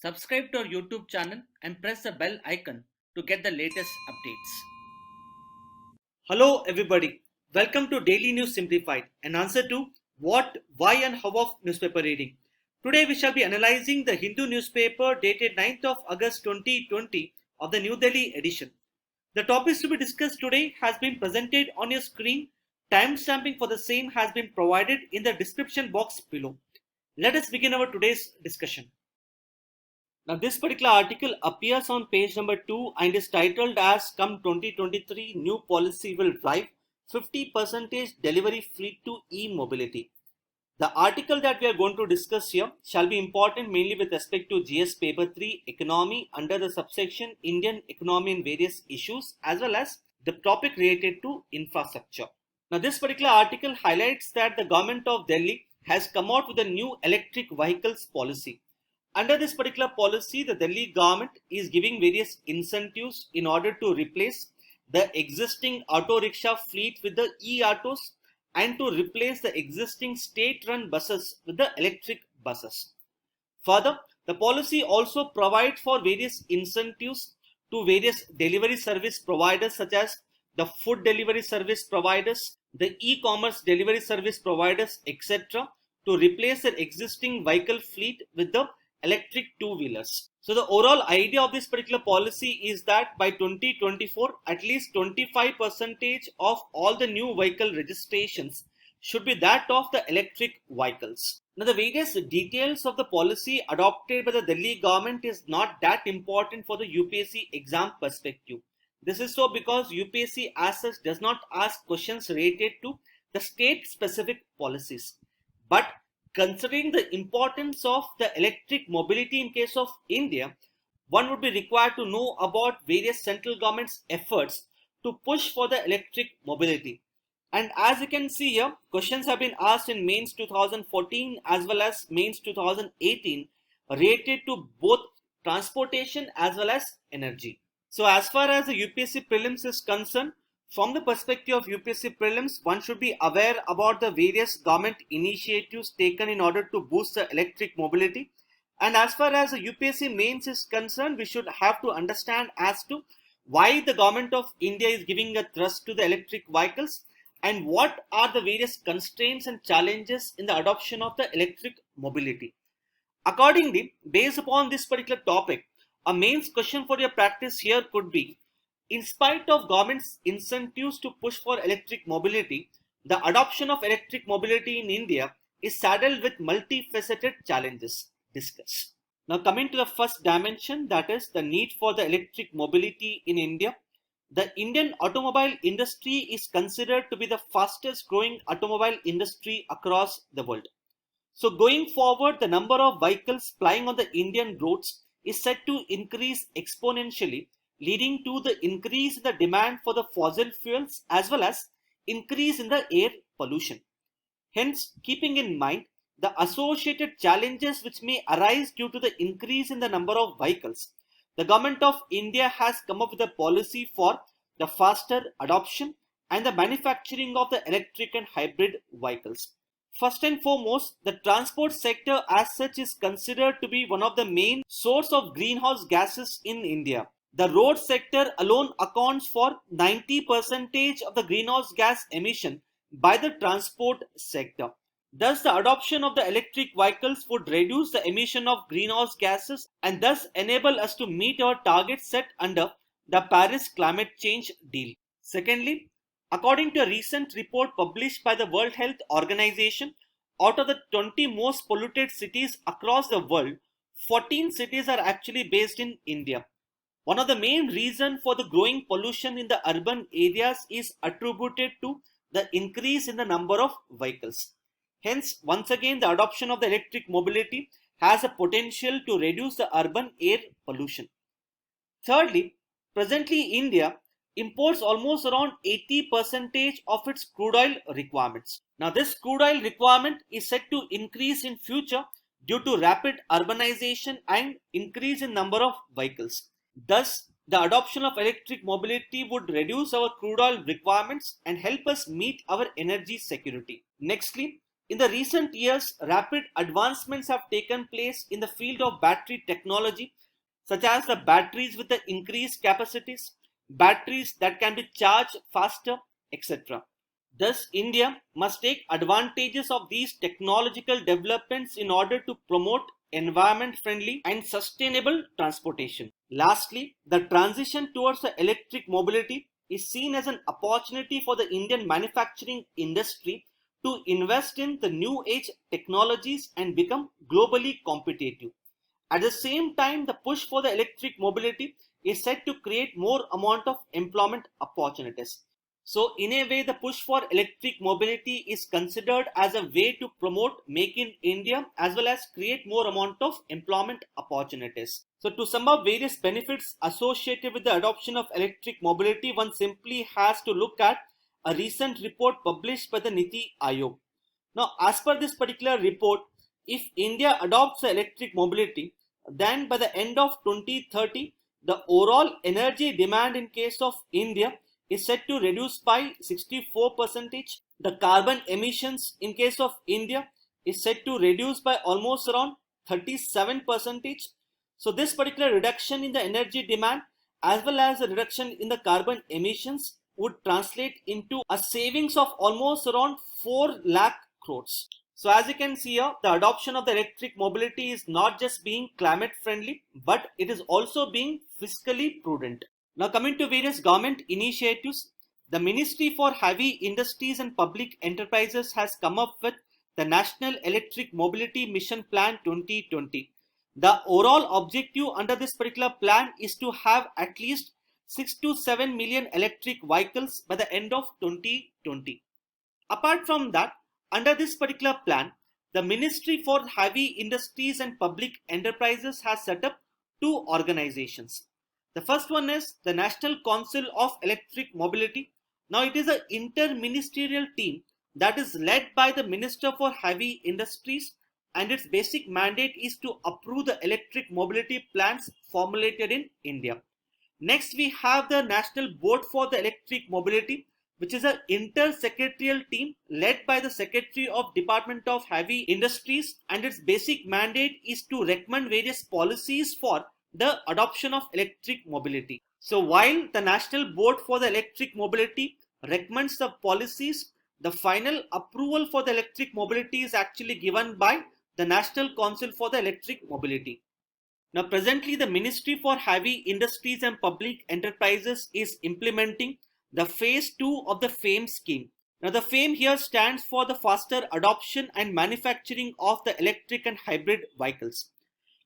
Subscribe to our YouTube channel and press the bell icon to get the latest updates. Hello everybody, welcome to Daily News Simplified, an answer to what, why and how of newspaper reading. Today we shall be analyzing the Hindu newspaper dated 9th of August 2020 of the New Delhi edition. The topics to be discussed today has been presented on your screen. Timestamping for the same has been provided in the description box below. Let us begin our today's discussion. Now this particular article appears on page number 2 and is titled as Come 2023 New Policy Will Drive 50% Delivery Fleet to E-Mobility. The article that we are going to discuss here shall be important mainly with respect to GS Paper 3 Economy under the subsection Indian Economy and various issues, as well as the topic related to infrastructure. Now this particular article highlights that the government of Delhi has come out with a new electric vehicles policy. Under this particular policy, the Delhi government is giving various incentives in order to replace the existing auto rickshaw fleet with the e-autos and to replace the existing state-run buses with the electric buses. Further, the policy also provides for various incentives to various delivery service providers such as the food delivery service providers, the e-commerce delivery service providers, etc. to replace their existing vehicle fleet with the electric two-wheelers. So the overall idea of this particular policy is that by 2024, at least 25% of all the new vehicle registrations should be that of the electric vehicles. Now the various details of the policy adopted by the Delhi government is not that important for the UPSC exam perspective. This is so because UPSC as such does not ask questions related to the state specific policies. But considering the importance of the electric mobility in case of India, one would be required to know about various central government's efforts to push for the electric mobility. And as you can see here, questions have been asked in Mains 2014 as well as Mains 2018 related to both transportation as well as energy. So as far as the UPSC prelims is concerned, from the perspective of UPSC prelims, one should be aware about the various government initiatives taken in order to boost the electric mobility. And as far as the UPSC mains is concerned, we should have to understand as to why the government of India is giving a thrust to the electric vehicles and what are the various constraints and challenges in the adoption of the electric mobility. Accordingly, based upon this particular topic, a mains question for your practice here could be, in spite of government's incentives to push for electric mobility, the adoption of electric mobility in India is saddled with multifaceted challenges. Discuss. Now coming to the first dimension, that is the need for the electric mobility in India. The Indian automobile industry is considered to be the fastest growing automobile industry across the world. So going forward, the number of vehicles plying on the Indian roads is set to increase exponentially, leading to the increase in the demand for the fossil fuels as well as increase in the air pollution. Hence, keeping in mind the associated challenges which may arise due to the increase in the number of vehicles, the government of India has come up with a policy for the faster adoption and the manufacturing of the electric and hybrid vehicles. First and foremost, the transport sector as such is considered to be one of the main source of greenhouse gases in India. The road sector alone accounts for 90% of the greenhouse gas emission by the transport sector. Thus, the adoption of the electric vehicles would reduce the emission of greenhouse gases and thus enable us to meet our targets set under the Paris Climate Change Deal. Secondly, according to a recent report published by the World Health Organization, out of the 20 most polluted cities across the world, 14 cities are actually based in India. One of the main reasons for the growing pollution in the urban areas is attributed to the increase in the number of vehicles. Hence, once again, the adoption of the electric mobility has a potential to reduce the urban air pollution. Thirdly, presently India imports almost around 80% of its crude oil requirements. Now, this crude oil requirement is set to increase in future due to rapid urbanization and increase in number of vehicles. Thus, the adoption of electric mobility would reduce our crude oil requirements and help us meet our energy security. Nextly, In the recent years, rapid advancements have taken place in the field of battery technology, such as the batteries with the increased capacities, batteries that can be charged faster, etc. Thus, India must take advantages of these technological developments in order to promote environment friendly and sustainable transportation. Lastly, the transition towards the electric mobility is seen as an opportunity for the Indian manufacturing industry to invest in the new age technologies and become globally competitive. At the same time, the push for the electric mobility is set to create more amount of employment opportunities. So in a way, the push for electric mobility is considered as a way to promote Make in India as well as create more amount of employment opportunities. So to sum up various benefits associated with the adoption of electric mobility, one simply has to look at a recent report published by the Niti Aayog. Now, as per this particular report, if India adopts the electric mobility, then by the end of 2030, the overall energy demand in case of India is set to reduce by 64%. The carbon emissions in case of India is set to reduce by almost around 37%. So this particular reduction in the energy demand as well as the reduction in the carbon emissions would translate into a savings of almost around 4 lakh crores. So as you can see here, the adoption of the electric mobility is not just being climate friendly, but it is also being fiscally prudent. Now coming to various government initiatives, the Ministry for Heavy Industries and Public Enterprises has come up with the National Electric Mobility Mission Plan 2020. The overall objective under this particular plan is to have at least 6 to 7 million electric vehicles by the end of 2020. Apart from that, under this particular plan, the Ministry for Heavy Industries and Public Enterprises has set up two organizations. The first one is the National Council of Electric Mobility. Now it is an inter-ministerial team that is led by the Minister for Heavy Industries, and its basic mandate is to approve the electric mobility plans formulated in India. Next, we have the National Board for the Electric Mobility, which is an inter-secretarial team led by the Secretary of Department of Heavy Industries, and its basic mandate is to recommend various policies for the adoption of electric mobility. So while the National Board for the Electric Mobility recommends the policies, the final approval for the electric mobility is actually given by the National Council for the Electric Mobility. Now presently the Ministry for Heavy Industries and Public Enterprises is implementing the phase 2 of the FAME scheme. Now the FAME here stands for the faster adoption and manufacturing of the electric and hybrid vehicles.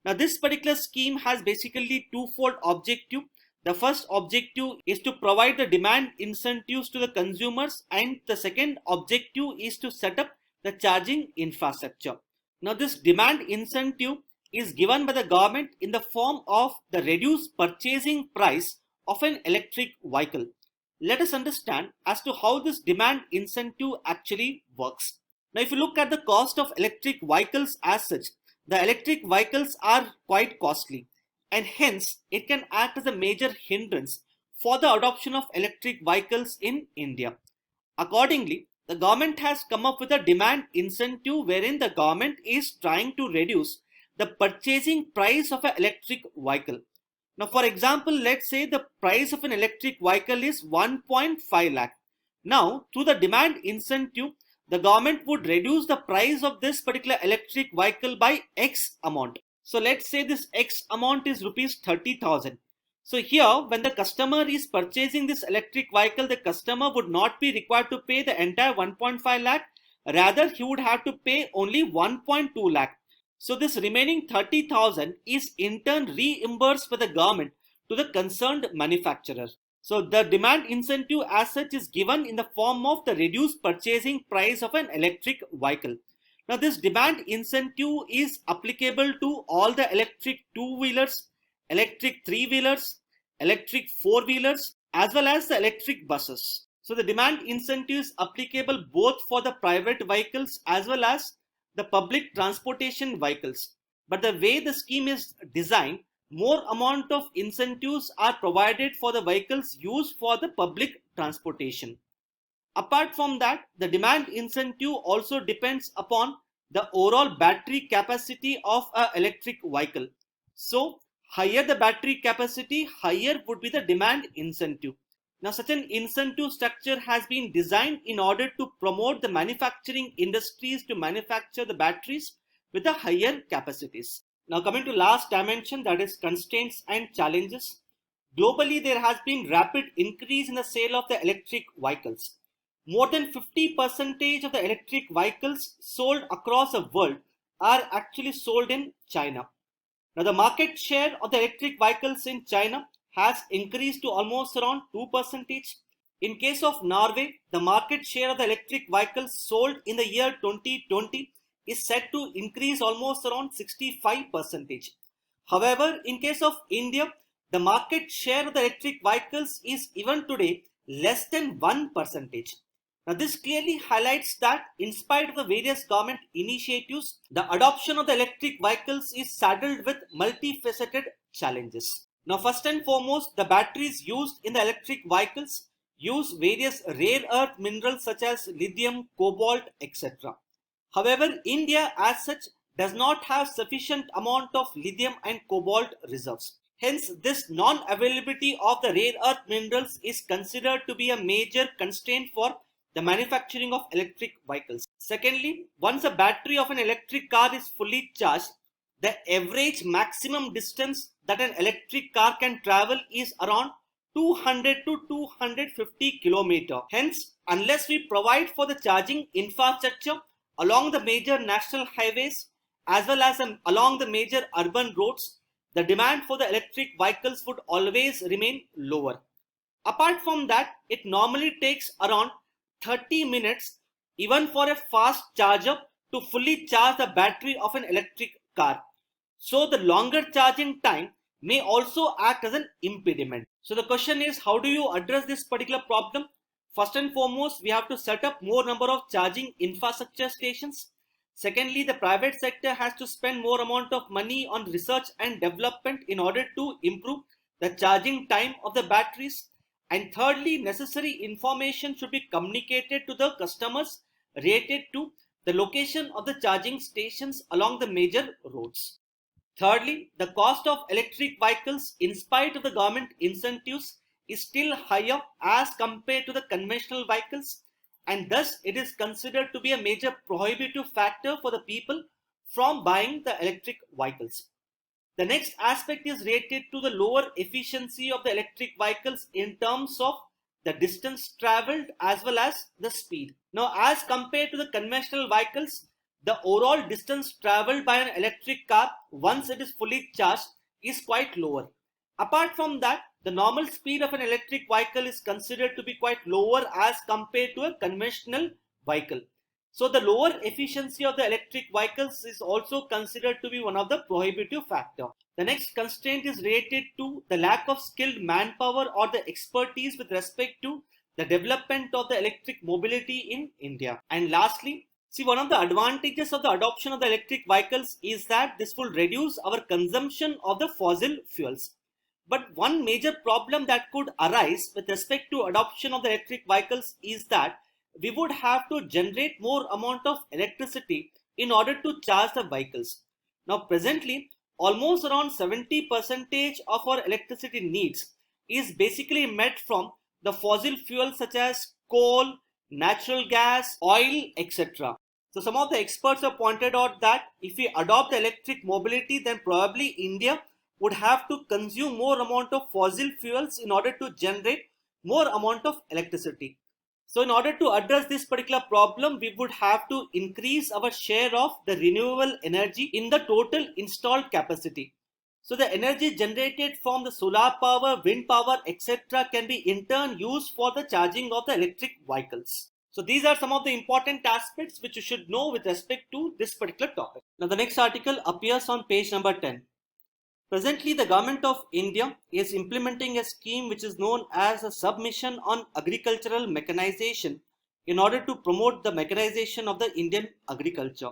Now this particular scheme has basically twofold objective. The first objective is to provide the demand incentives to the consumers, and the second objective is to set up the charging infrastructure. Now this demand incentive is given by the government in the form of the reduced purchasing price of an electric vehicle. Let us understand as to how this demand incentive actually works. Now if you look at the cost of electric vehicles as such, the electric vehicles are quite costly, and hence it can act as a major hindrance for the adoption of electric vehicles in India. Accordingly, the government has come up with a demand incentive wherein the government is trying to reduce the purchasing price of an electric vehicle. Now for example, let's say the price of an electric vehicle is 1.5 lakh. Now through the demand incentive, the government would reduce the price of this particular electric vehicle by X amount. So let's say this X amount is rupees 30,000. So here when the customer is purchasing this electric vehicle, the customer would not be required to pay the entire 1.5 lakh. Rather he would have to pay only 1.2 lakh. So this remaining 30,000 is in turn reimbursed by the government to the concerned manufacturer. So the demand incentive as such is given in the form of the reduced purchasing price of an electric vehicle. Now this demand incentive is applicable to all the electric two-wheelers, electric three-wheelers, electric four-wheelers, as well as the electric buses. So the demand incentive is applicable both for the private vehicles as well as the public transportation vehicles. But the way the scheme is designed, more amount of incentives are provided for the vehicles used for the public transportation. Apart from that, the demand incentive also depends upon the overall battery capacity of an electric vehicle. So, higher the battery capacity, higher would be the demand incentive. Now, such an incentive structure has been designed in order to promote the manufacturing industries to manufacture the batteries with the higher capacities. Now, coming to last dimension, that is constraints and challenges. Globally, there has been rapid increase in the sale of the electric vehicles. More than 50% of the electric vehicles sold across the world are actually sold in China. Now, the market share of the electric vehicles in China has increased to almost around 2%. In case of Norway, the market share of the electric vehicles sold in the year 2020 is set to increase almost around 65%. However, in case of India, the market share of the electric vehicles is even today less than 1%. Now, this clearly highlights that in spite of the various government initiatives, the adoption of the electric vehicles is saddled with multifaceted challenges. Now, first and foremost, the batteries used in the electric vehicles use various rare earth minerals such as lithium, cobalt, etc. However, India as such does not have sufficient amount of lithium and cobalt reserves. Hence, this non-availability of the rare earth minerals is considered to be a major constraint for the manufacturing of electric vehicles. Secondly, once a battery of an electric car is fully charged, the average maximum distance that an electric car can travel is around 200 to 250 km. Hence, unless we provide for the charging infrastructure along the major national highways as well as along the major urban roads, the demand for the electric vehicles would always remain lower. Apart from that, it normally takes around 30 minutes even for a fast charger to fully charge the battery of an electric car. So the longer charging time may also act as an impediment. So the question is, how do you address this particular problem? First and foremost, we have to set up more number of charging infrastructure stations. Secondly, the private sector has to spend more amount of money on research and development in order to improve the charging time of the batteries. And thirdly, necessary information should be communicated to the customers related to the location of the charging stations along the major roads. Thirdly, the cost of electric vehicles, in spite of the government incentives, is still higher as compared to the conventional vehicles, and thus it is considered to be a major prohibitive factor for the people from buying the electric vehicles. The next aspect is related to the lower efficiency of the electric vehicles in terms of the distance traveled as well as the speed. Now, as compared to the conventional vehicles, the overall distance traveled by an electric car once it is fully charged is quite lower. Apart from that, the normal speed of an electric vehicle is considered to be quite lower as compared to a conventional vehicle. So the lower efficiency of the electric vehicles is also considered to be one of the prohibitive factor. The next constraint is related to the lack of skilled manpower or the expertise with respect to the development of the electric mobility in India. And lastly, see, one of the advantages of the adoption of the electric vehicles is that this will reduce our consumption of the fossil fuels. But one major problem that could arise with respect to adoption of the electric vehicles is that we would have to generate more amount of electricity in order to charge the vehicles. Now presently, almost around 70% of our electricity needs is basically met from the fossil fuels such as coal, natural gas, oil, etc. So some of the experts have pointed out that if we adopt electric mobility, then probably India would have to consume more amount of fossil fuels in order to generate more amount of electricity. So in order to address this particular problem, we would have to increase our share of the renewable energy in the total installed capacity. So the energy generated from the solar power, wind power, etc. can be in turn used for the charging of the electric vehicles. So these are some of the important aspects which you should know with respect to this particular topic. Now the next article appears on page number 10. Presently, the government of India is implementing a scheme which is known as a submission on agricultural mechanization in order to promote the mechanization of the Indian agriculture.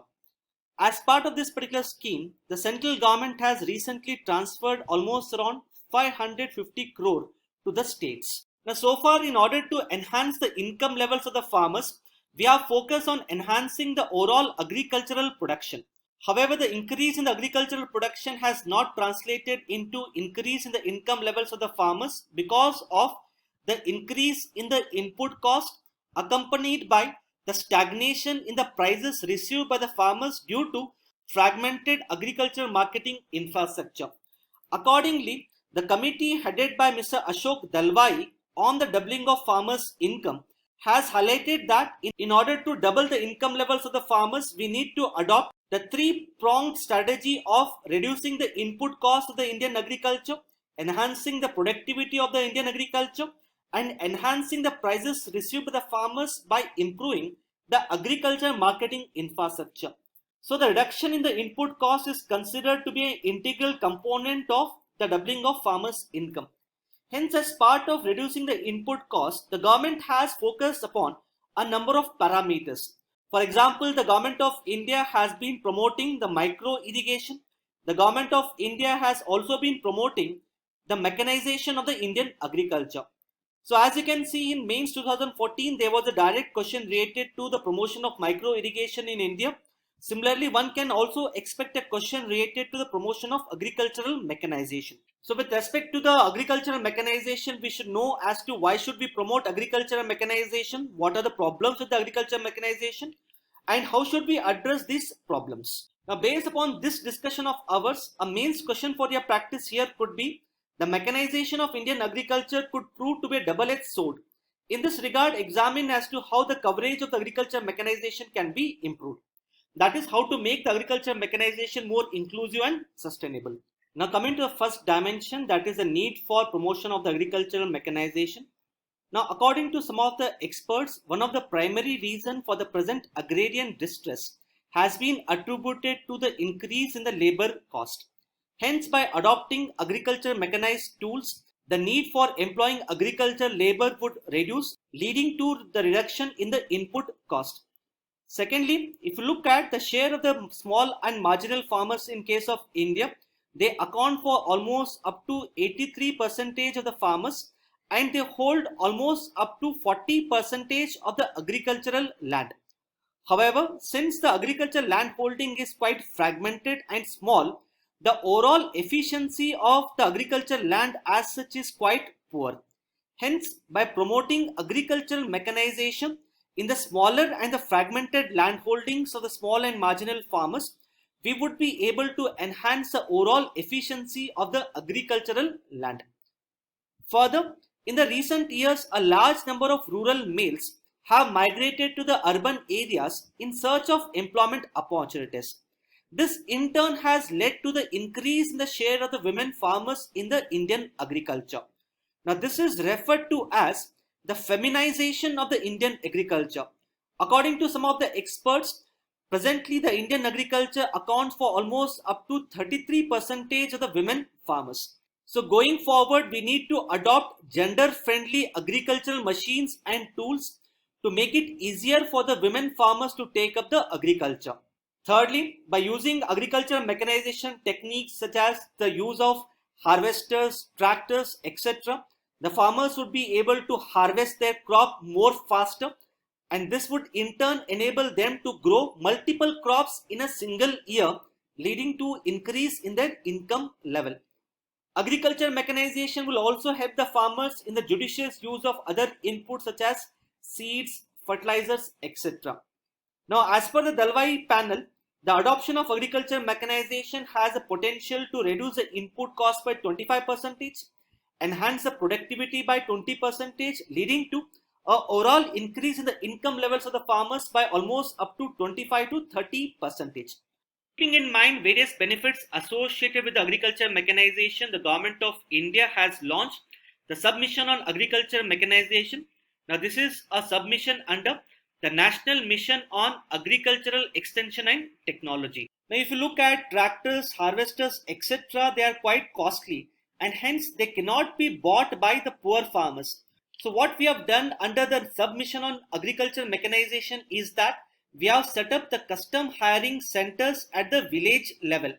As part of this particular scheme, the central government has recently transferred almost around 550 crore to the states. Now, so far, in order to enhance the income levels of the farmers, we have focused on enhancing the overall agricultural production. However, the increase in the agricultural production has not translated into increase in the income levels of the farmers because of the increase in the input cost accompanied by the stagnation in the prices received by the farmers due to fragmented agricultural marketing infrastructure. Accordingly, the committee headed by Mr. Ashok Dalwai on the doubling of farmers' income has highlighted that in order to double the income levels of the farmers, we need to adopt the three-pronged strategy of reducing the input cost of the Indian agriculture, enhancing the productivity of the Indian agriculture, and enhancing the prices received by the farmers by improving the agriculture marketing infrastructure. So the reduction in the input cost is considered to be an integral component of the doubling of farmers' income. Hence, as part of reducing the input cost, the government has focused upon a number of parameters. For example, the government of India has been promoting the micro irrigation. The government of India has also been promoting the mechanization of the Indian agriculture. So as you can see, in Mains 2014, there was a direct question related to the promotion of micro irrigation in India. Similarly, one can also expect a question related to the promotion of agricultural mechanization. So with respect to the agricultural mechanization, we should know as to why should we promote agricultural mechanization, what are the problems with the agricultural mechanization, and how should we address these problems. Now, based upon this discussion of ours, a main question for your practice here could be, the mechanization of Indian agriculture could prove to be a double-edged sword. In this regard, examine as to how the coverage of the agriculture mechanization can be improved. That is how to make the agriculture mechanization more inclusive and sustainable. Now coming to the first dimension, that is the need for promotion of the agricultural mechanization. Now according to some of the experts, one of the primary reasons for the present agrarian distress has been attributed to the increase in the labor cost. Hence, by adopting agriculture mechanized tools, the need for employing agricultural labor would reduce, leading to the reduction in the input cost. Secondly, if you look at the share of the small and marginal farmers in case of India, they account for almost up to 83% of the farmers, and they hold almost up to 40% of the agricultural land. However, since the agricultural land holding is quite fragmented and small, the overall efficiency of the agricultural land as such is quite poor. Hence, by promoting agricultural mechanization in the smaller and the fragmented land holdings of the small and marginal farmers, we would be able to enhance the overall efficiency of the agricultural land. Further, in the recent years, a large number of rural males have migrated to the urban areas in search of employment opportunities. This in turn has led to the increase in the share of the women farmers in the Indian agriculture. Now this is referred to as the feminization of the Indian agriculture. According to some of the experts, presently the Indian agriculture accounts for almost up to 33% of the women farmers. So going forward, we need to adopt gender-friendly agricultural machines and tools to make it easier for the women farmers to take up the agriculture. Thirdly, by using agricultural mechanization techniques such as the use of harvesters, tractors, etc., the farmers would be able to harvest their crop more faster, and this would in turn enable them to grow multiple crops in a single year, leading to increase in their income level. Agriculture mechanization will also help the farmers in the judicious use of other inputs such as seeds, fertilizers, etc. Now, as per the Dalwai panel, the adoption of agriculture mechanization has a potential to reduce the input cost by 25%, enhance the productivity by 20%, leading to an overall increase in the income levels of the farmers by almost up to 25 to 30%. Keeping in mind various benefits associated with agriculture mechanization, the Government of India has launched the Submission on Agriculture Mechanization. Now, this is a submission under the National Mission on Agricultural Extension and Technology. Now, if you look at tractors, harvesters, etc., they are quite costly and hence they cannot be bought by the poor farmers. So what we have done under the Submission on Agricultural Mechanization is that we have set up the custom hiring centers at the village level.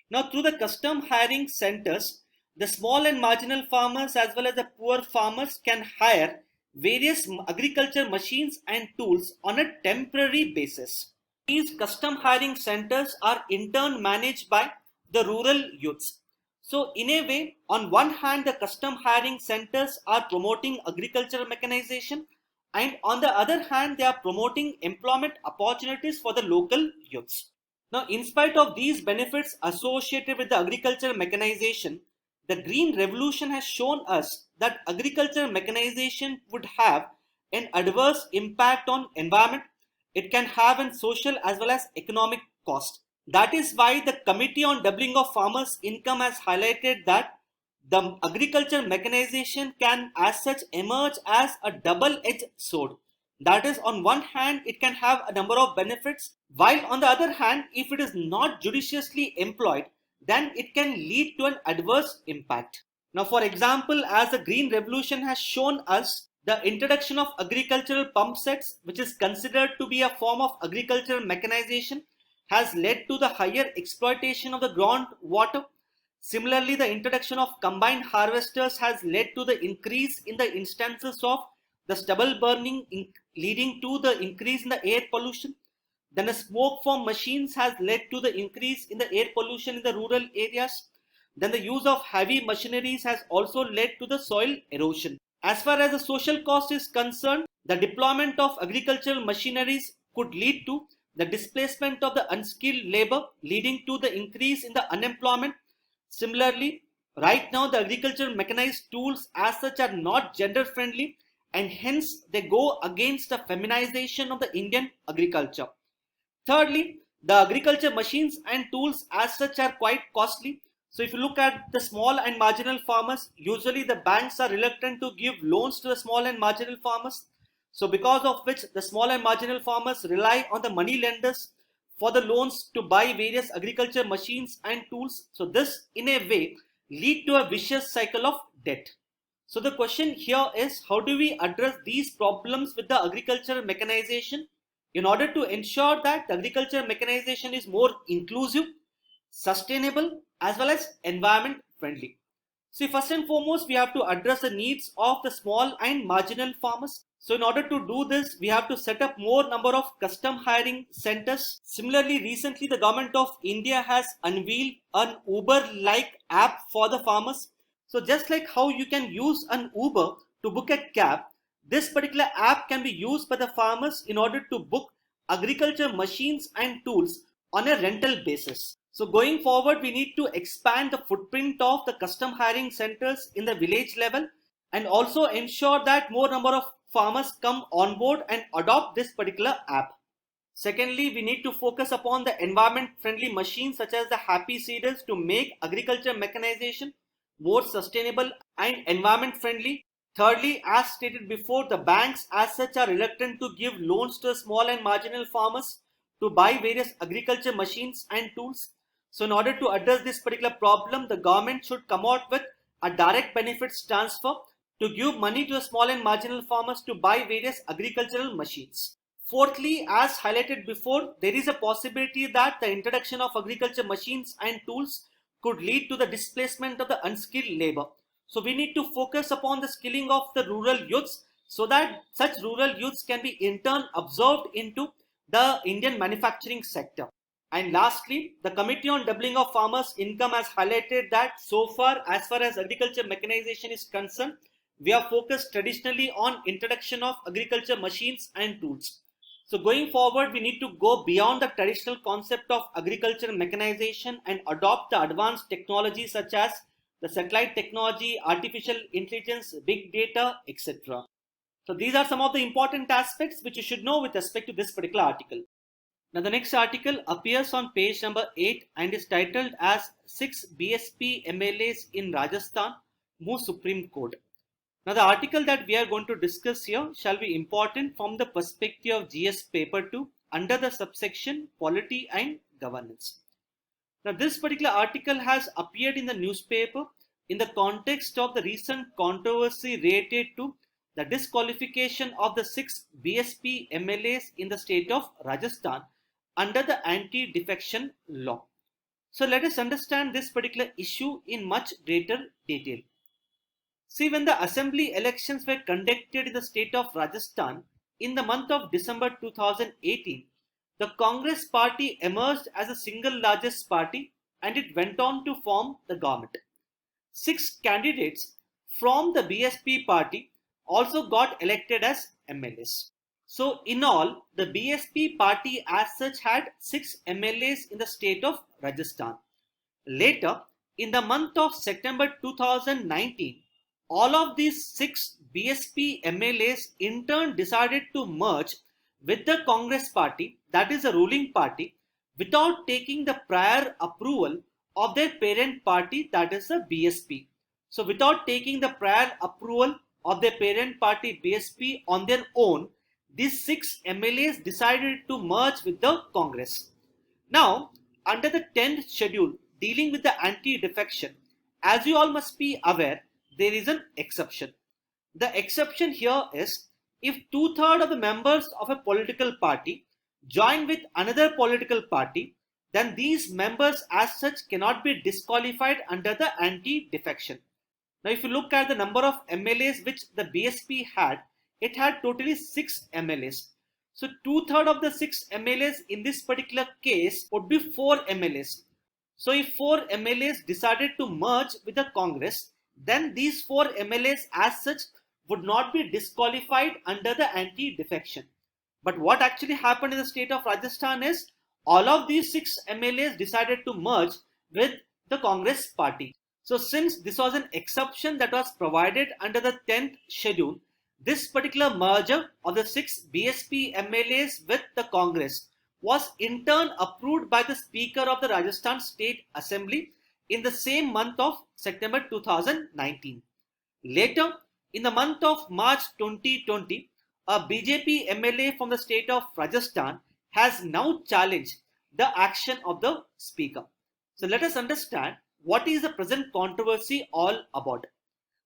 Now, through the custom hiring centers, the small and marginal farmers as well as the poor farmers can hire various agriculture machines and tools on a temporary basis. These custom hiring centers are in turn managed by the rural youths. So in a way, on one hand, the custom hiring centers are promoting agricultural mechanization, and on the other hand, they are promoting employment opportunities for the local youths. Now, in spite of these benefits associated with the agricultural mechanization, the Green Revolution has shown us that agricultural mechanization would have an adverse impact on environment. It can have a social as well as economic cost. That is why the Committee on Doubling of Farmers' Income has highlighted that the agriculture mechanization can as such emerge as a double-edged sword. That is, on one hand, it can have a number of benefits, while on the other hand, if it is not judiciously employed, then it can lead to an adverse impact. Now, for example, as the Green Revolution has shown us, the introduction of agricultural pump sets, which is considered to be a form of agricultural mechanization, has led to the higher exploitation of the groundwater. Similarly, the introduction of combined harvesters has led to the increase in the instances of the stubble burning, leading to the increase in the air pollution. Then the smoke from machines has led to the increase in the air pollution in the rural areas. Then the use of heavy machineries has also led to the soil erosion. As far as the social cost is concerned, the deployment of agricultural machineries could lead to the displacement of the unskilled labor, leading to the increase in the unemployment. Similarly, right now the agricultural mechanized tools as such are not gender friendly, and hence they go against the feminization of the Indian agriculture. Thirdly, the agriculture machines and tools as such are quite costly. So if you look at the small and marginal farmers, usually the banks are reluctant to give loans to the small and marginal farmers. So because of which the small and marginal farmers rely on the money lenders for the loans to buy various agriculture machines and tools. So this in a way lead to a vicious cycle of debt. So the question here is, how do we address these problems with the agricultural mechanization in order to ensure that the agricultural mechanization is more inclusive, sustainable as well as environment friendly? See, first and foremost, we have to address the needs of the small and marginal farmers. So in order to do this, we have to set up more number of custom hiring centers. Similarly, recently the government of India has unveiled an Uber-like app for the farmers. So just like how you can use an Uber to book a cab, this particular app can be used by the farmers in order to book agriculture machines and tools on a rental basis. So going forward, we need to expand the footprint of the custom hiring centers in the village level, and also ensure that more number of farmers come on board and adopt this particular app. Secondly, we need to focus upon the environment friendly machines such as the happy seeders to make agriculture mechanization more sustainable and environment friendly. Thirdly, as stated before, the banks as such are reluctant to give loans to small and marginal farmers to buy various agriculture machines and tools. So in order to address this particular problem, the government should come out with a direct benefits transfer to give money to the small and marginal farmers to buy various agricultural machines. Fourthly, as highlighted before, there is a possibility that the introduction of agriculture machines and tools could lead to the displacement of the unskilled labor. So we need to focus upon the skilling of the rural youths so that such rural youths can be in turn absorbed into the Indian manufacturing sector. And lastly, the Committee on Doubling of Farmers' Income has highlighted that so far as agriculture mechanization is concerned, we are focused traditionally on introduction of agriculture machines and tools. So going forward, we need to go beyond the traditional concept of agricultural mechanization and adopt the advanced technology such as the satellite technology, artificial intelligence, big data, etc. So these are some of the important aspects which you should know with respect to this particular article. Now the next article appears on page number 8 and is titled as 6 BSP MLAs in Rajasthan move Supreme Court. Now the article that we are going to discuss here shall be important from the perspective of GS paper 2 under the subsection Polity and Governance. Now this particular article has appeared in the newspaper in the context of the recent controversy related to the disqualification of the 6 BSP MLAs in the state of Rajasthan under the anti-defection law. So let us understand this particular issue in much greater detail. See, when the assembly elections were conducted in the state of Rajasthan in the month of December 2018, the Congress party emerged as the single largest party and it went on to form the government. 6 candidates from the BSP party also got elected as MLAs. So in all, the BSP party as such had 6 MLAs in the state of Rajasthan. Later, in the month of September 2019, all of these 6 BSP MLAs in turn decided to merge with the Congress party, that is the ruling party, without taking the prior approval of their parent party, that is the BSP. So without taking the prior approval of their parent party BSP on their own, these 6 MLAs decided to merge with the Congress. Now, under the 10th schedule dealing with the anti-defection, as you all must be aware, there is an exception. The exception here is if 2/3 of the members of a political party join with another political party, then these members as such cannot be disqualified under the anti-defection. Now, if you look at the number of MLAs which the BSP had, it had totally 6 MLAs. So 2/3 of the 6 MLAs in this particular case would be 4 MLAs. So if 4 MLAs decided to merge with the Congress, then these 4 MLAs as such would not be disqualified under the anti-defection. But what actually happened in the state of Rajasthan is all of these 6 MLAs decided to merge with the Congress party. So since this was an exception that was provided under the 10th schedule, this particular merger of the 6 BSP MLAs with the Congress was in turn approved by the Speaker of the Rajasthan State Assembly in the same month of September 2019. Later, in the month of March 2020, a BJP MLA from the state of Rajasthan has now challenged the action of the Speaker. So let us understand what is the present controversy all about.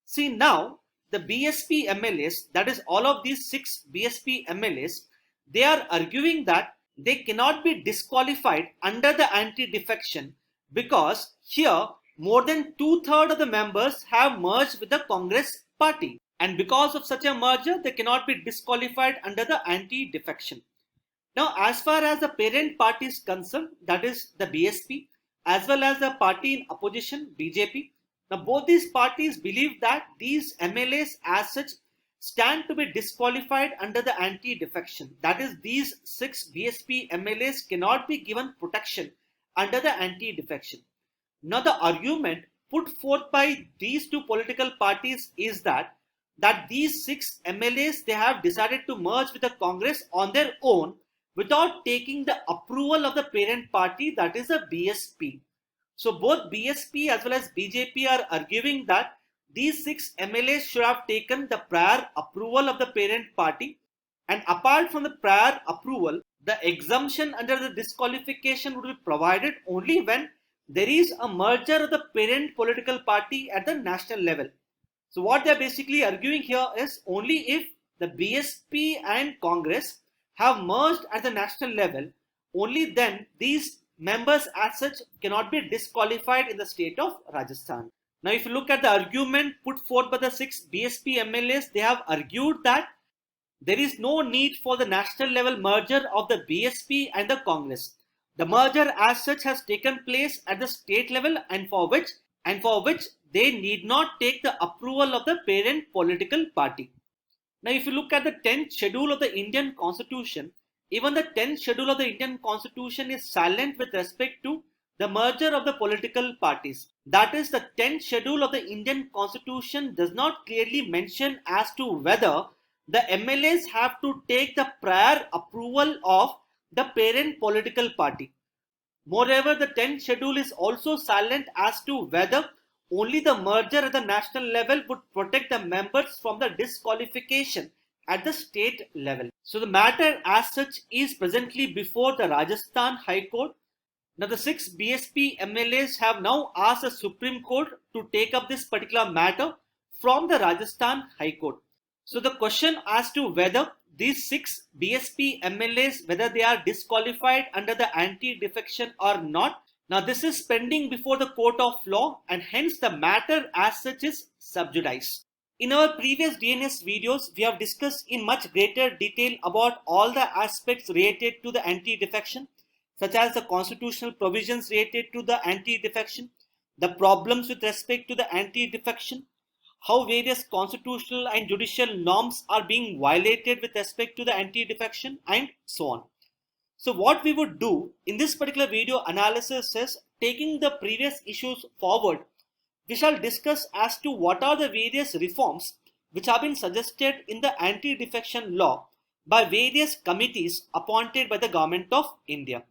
See, now the BSP MLAs, that is all of these 6 BSP MLAs, they are arguing that they cannot be disqualified under the anti-defection because here more than 2/3 of the members have merged with the Congress party, and because of such a merger they cannot be disqualified under the anti-defection. Now, as far as the parent party is concerned, that is the BSP, as well as the party in opposition, BJP, now both these parties believe that these MLAs as such stand to be disqualified under the anti-defection. That is, these 6 BSP MLAs cannot be given protection under the anti-defection. Now, the argument put forth by these two political parties is that these 6 MLAs, they have decided to merge with the Congress on their own without taking the approval of the parent party, that is the BSP. So both BSP as well as BJP are arguing that these 6 MLAs should have taken the prior approval of the parent party, and apart from the prior approval, the exemption under the disqualification would be provided only when there is a merger of the parent political party at the national level. So what they are basically arguing here is only if the BSP and Congress have merged at the national level, only then these members as such cannot be disqualified in the state of Rajasthan. Now, if you look at the argument put forth by the 6 BSP MLAs, they have argued that there is no need for the national level merger of the BSP and the Congress. The merger as such has taken place at the state level, and for which they need not take the approval of the parent political party. Now, if you look at the 10th schedule of the Indian Constitution, even the 10th schedule of the Indian Constitution is silent with respect to the merger of the political parties. That is, the 10th schedule of the Indian Constitution does not clearly mention as to whether the MLAs have to take the prior approval of the parent political party. Moreover, the 10th schedule is also silent as to whether only the merger at the national level would protect the members from the disqualification at the state level. So the matter as such is presently before the Rajasthan High Court. Now, the 6 BSP MLAs have now asked the Supreme Court to take up this particular matter from the Rajasthan High Court. So the question as to whether these 6 BSP MLAs, whether they are disqualified under the anti-defection or not, Now this is pending before the court of law and hence the matter as such is sub judice. In our previous DNS videos, we have discussed in much greater detail about all the aspects related to the anti-defection, such as the constitutional provisions related to the anti-defection, the problems with respect to the anti-defection, how various constitutional and judicial norms are being violated with respect to the anti-defection, and so on. So what we would do in this particular video analysis is, taking the previous issues forward, we shall discuss as to what are the various reforms which have been suggested in the anti-defection law by various committees appointed by the Government of India.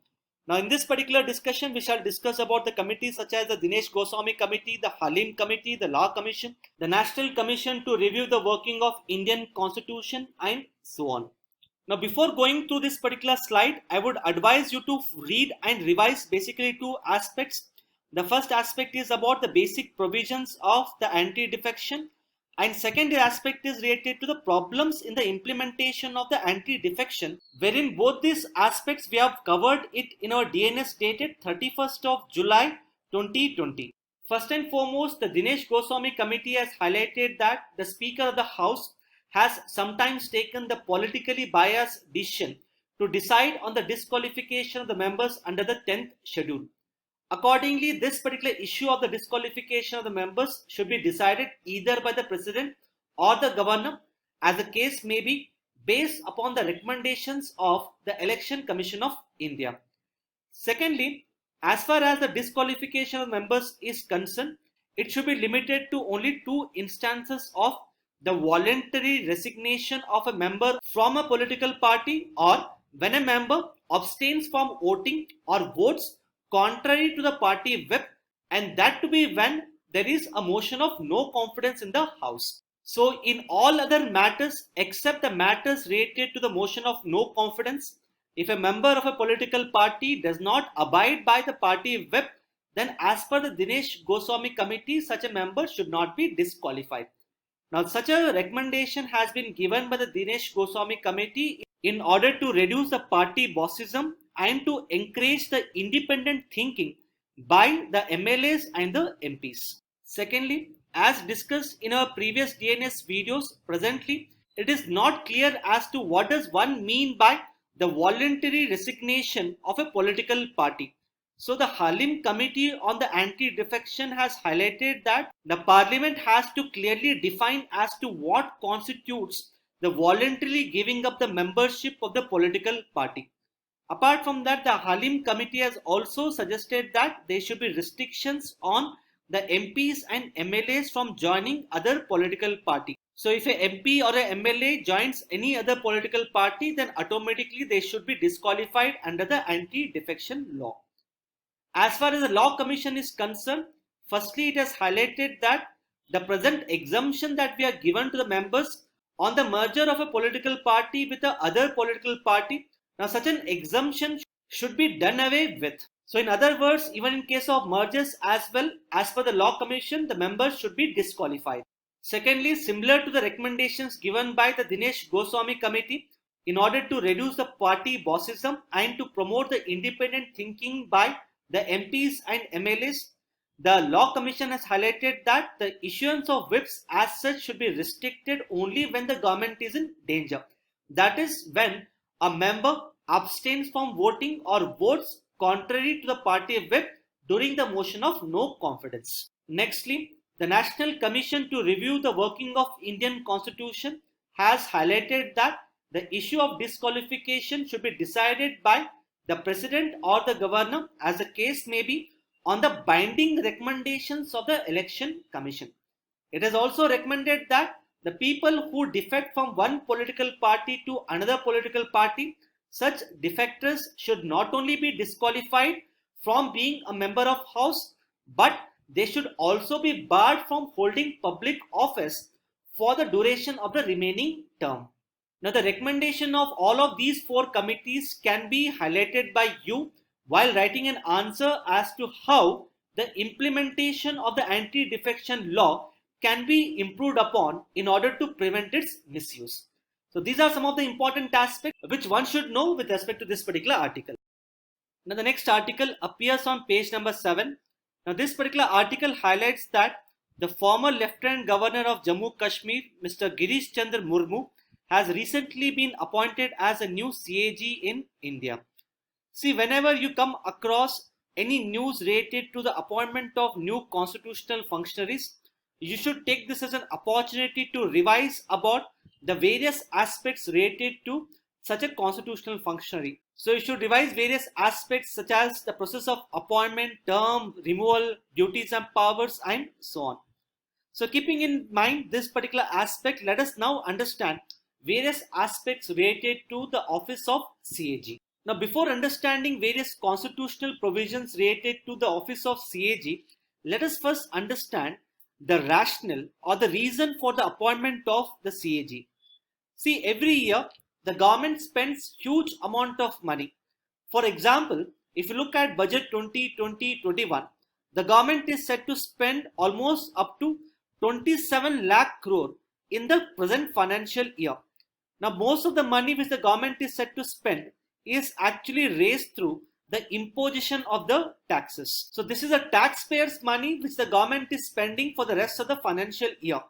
Now in this particular discussion, we shall discuss about the committees such as the Dinesh Goswami Committee, the Halim Committee, the Law Commission, the National Commission to review the working of Indian Constitution, and so on. Now before going through this particular slide, I would advise you to read and revise basically two aspects. The first aspect is about the basic provisions of the anti-defection, and second aspect is related to the problems in the implementation of the anti-defection, wherein both these aspects we have covered it in our DNS dated 31st of July 2020. First and foremost, the Dinesh Goswami Committee has highlighted that the Speaker of the House has sometimes taken the politically biased decision to decide on the disqualification of the members under the 10th schedule. Accordingly, this particular issue of the disqualification of the members should be decided either by the President or the Governor, as the case may be, based upon the recommendations of the Election Commission of India. Secondly, as far as the disqualification of members is concerned, it should be limited to only two instances of the voluntary resignation of a member from a political party, or when a member abstains from voting or votes contrary to the party whip, and that to be when there is a motion of no confidence in the House. So in all other matters except the matters related to the motion of no confidence, if a member of a political party does not abide by the party whip, then as per the Dinesh Goswami Committee, such a member should not be disqualified. Now such a recommendation has been given by the Dinesh Goswami Committee in order to reduce the party bossism and to encourage the independent thinking by the MLAs and the MPs. Secondly, as discussed in our previous DNS videos, presently it is not clear as to what does one mean by the voluntary resignation of a political party. So the Halim Committee on the Anti-Defection has highlighted that the Parliament has to clearly define as to what constitutes the voluntarily giving up the membership of the political party. Apart from that, the Halim Committee has also suggested that there should be restrictions on the MPs and MLAs from joining other political party. So if a MP or a MLA joins any other political party, then automatically they should be disqualified under the anti-defection law. As far as the Law Commission is concerned, firstly it has highlighted that the present exemption that we are given to the members on the merger of a political party with the other political party, now such an exemption should be done away with. So in other words, even in case of mergers as well, as per the Law Commission, the members should be disqualified. Secondly, similar to the recommendations given by the Dinesh Goswami Committee, in order to reduce the party bossism and to promote the independent thinking by the MPs and MLAs, the Law Commission has highlighted that the issuance of whips as such should be restricted only when the government is in danger. That is when a member abstains from voting or votes contrary to the party whip during the motion of no confidence. Nextly, the National Commission to review the working of Indian Constitution has highlighted that the issue of disqualification should be decided by the President or the Governor, as the case may be, on the binding recommendations of the Election Commission. It has also recommended that the people who defect from one political party to another political party, such defectors should not only be disqualified from being a member of House, but they should also be barred from holding public office for the duration of the remaining term. Now the recommendation of all of these four committees can be highlighted by you while writing an answer as to how the implementation of the anti-defection law can be improved upon in order to prevent its misuse. So these are some of the important aspects which one should know with respect to this particular article. Now the next article appears on page number 7. Now this particular article highlights that the former Lieutenant Governor of Jammu Kashmir, Mr. Girish Chandra Murmu, has recently been appointed as a new CAG in India. See, whenever you come across any news related to the appointment of new constitutional functionaries, you should take this as an opportunity to revise about the various aspects related to such a constitutional functionary. So you should revise various aspects such as the process of appointment, term, removal, duties and powers, and so on. So keeping in mind this particular aspect, let us now understand various aspects related to the office of CAG. Now, before understanding various constitutional provisions related to the office of CAG, let us first understand the rationale or the reason for the appointment of the CAG. See, every year the government spends huge amount of money. For example, if you look at budget 2020-21, the government is set to spend almost up to 27 lakh crore in the present financial year. Now, most of the money which the government is set to spend is actually raised through the imposition of the taxes. So this is a taxpayers' money which the government is spending for the rest of the financial year.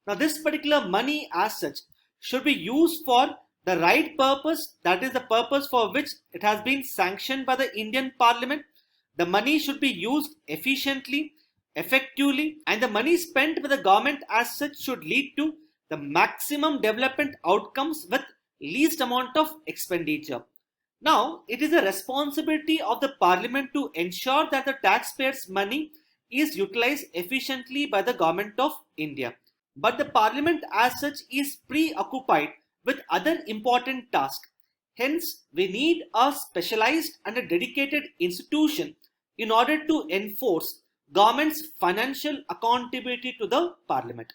Now this particular money as such should be used for the right purpose, that is the purpose for which it has been sanctioned by the Indian Parliament. The money should be used efficiently, effectively, and the money spent by the government as such should lead to the maximum development outcomes with least amount of expenditure. Now, it is a responsibility of the Parliament to ensure that the taxpayers' money is utilized efficiently by the Government of India. But the Parliament as such is preoccupied with other important tasks. Hence, we need a specialized and a dedicated institution in order to enforce government's financial accountability to the Parliament.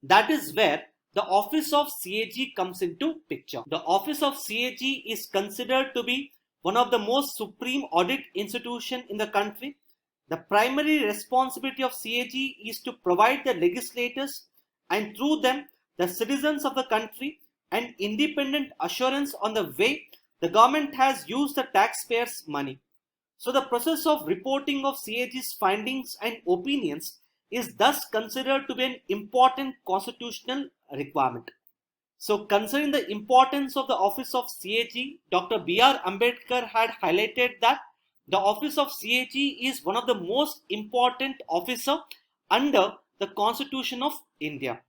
That is where the office of CAG comes into picture. The office of CAG is considered to be one of the most supreme audit institutions in the country. The primary responsibility of CAG is to provide the legislators and through them the citizens of the country an independent assurance on the way the government has used the taxpayers' money. So the process of reporting of CAG's findings and opinions is thus considered to be an important constitutional requirement. So considering the importance of the office of CAG, Dr. B.R. Ambedkar had highlighted that the office of CAG is one of the most important officer under the Constitution of India.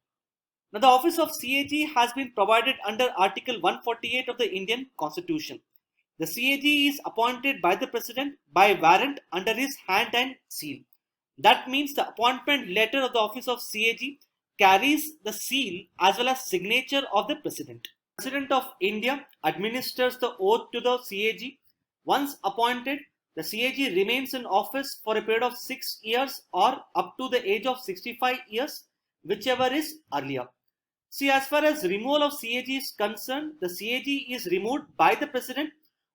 Now the office of CAG has been provided under Article 148 of the Indian Constitution. The CAG is appointed by the President by warrant under his hand and seal. That means the appointment letter of the office of CAG carries the seal as well as signature of the President. The President of India administers the oath to the CAG. Once appointed, the CAG remains in office for a period of 6 years or up to the age of 65 years, whichever is earlier. See, as far as removal of CAG is concerned, the CAG is removed by the President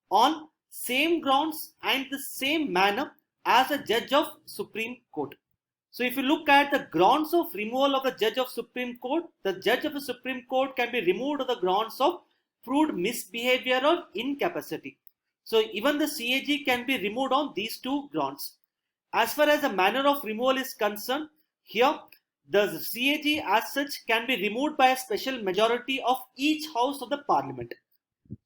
on same grounds and the same manner as a judge of Supreme Court. So if you look at the grounds of removal of the judge of Supreme Court, the judge of the Supreme Court can be removed on the grounds of proved misbehavior or incapacity. So even the CAG can be removed on these two grounds. As far as the manner of removal is concerned, here the CAG as such can be removed by a special majority of each house of the Parliament.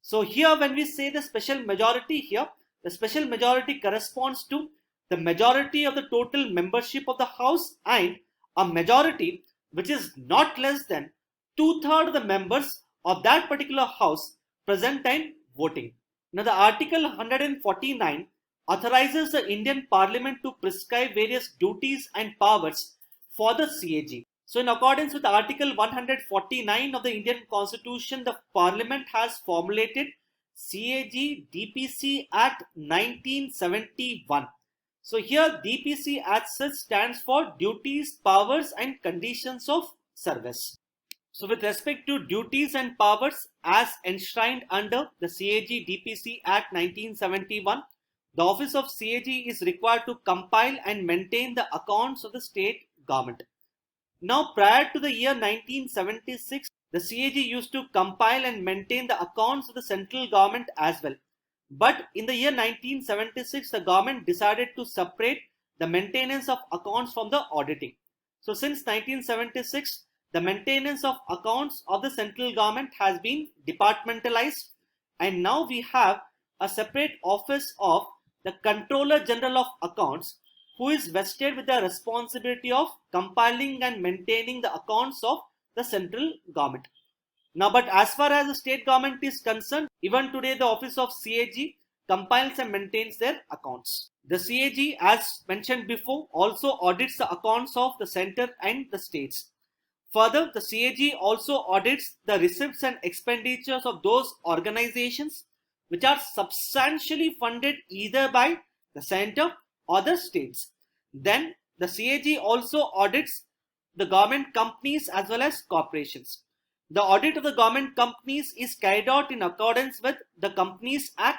So here when we say the special majority here, the special majority corresponds to the majority of the total membership of the house and a majority which is not less than 2/3 of the members of that particular house present and voting. Now the Article 149 authorizes the Indian Parliament to prescribe various duties and powers for the CAG. So in accordance with Article 149 of the Indian Constitution, the Parliament has formulated CAG DPC Act 1971. So here DPC as such stands for duties, powers and conditions of service. So with respect to duties and powers as enshrined under the CAG DPC Act 1971, the office of CAG is required to compile and maintain the accounts of the state government. Now prior to the year 1976, the CAG used to compile and maintain the accounts of the central government as well. But in the year 1976, the government decided to separate the maintenance of accounts from the auditing. So since 1976, the maintenance of accounts of the central government has been departmentalized, and now we have a separate office of the Controller General of Accounts, who is vested with the responsibility of compiling and maintaining the accounts of the central government. Now, but as far as the state government is concerned, even today the office of CAG compiles and maintains their accounts. The CAG, as mentioned before, also audits the accounts of the center and the states. Further, the CAG also audits the receipts and expenditures of those organizations which are substantially funded either by the center or the states. Then the CAG also audits the government companies as well as corporations. The audit of the government companies is carried out in accordance with the Companies Act,